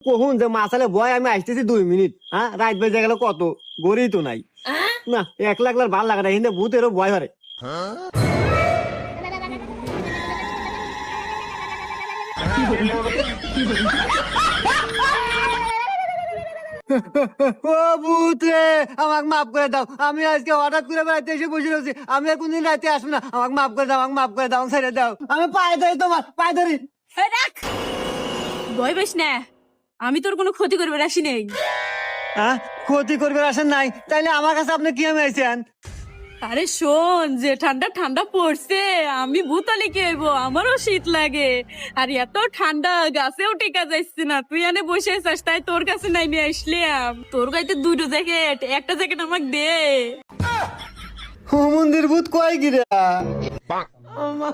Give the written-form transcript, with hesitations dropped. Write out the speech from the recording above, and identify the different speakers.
Speaker 1: কখন যে মাসালে বয় আমি আসতেছি 2 মিনিট, হ্যাঁ রাত বেজে গেল কত, গড়ি তো নাই না, একলা একলা ভাল লাগে না, কিন্তু ভূতেরও ভয় হরে। ও ভূত রে, আমাকে মাফ করে দাও, আমি আজকে হঠাৎ করে বেড়াতে এসে বসে রয়েছি, আমি আর কোনদিন রাতে আসবো না, আমাকে মাফ করে দাও, আমাকে মাফ করে দাও, ছেড়ে দাও, আমি পায়ে ধরি, তোমার পায়ে ধরি।
Speaker 2: এই রাখ, ভয় পাইস না, আমি তোর কোনো ক্ষতি করবে আসি নেই।
Speaker 1: হ্যাঁ, ক্ষতি করবে আসেন নাই, তাইলে আমার কাছে আপনি কি আমি আইছেন?
Speaker 2: আরে শোন, যে ঠান্ডা ঠান্ডা পড়ছে, আমি ভূতালি কি হইব, আমারও শীত লাগে। আর এত ঠান্ডা গাছেও টিকা যাইছে না, তুই এনে বসে আছিস, তাই তোর কাছে নাইমে আসলাম। তোর গাইতে 2টো জ্যাকেট, একটা জ্যাকেট আমাকে দে।
Speaker 1: ও মন্দির ভূত কয় গিরা?
Speaker 2: আমার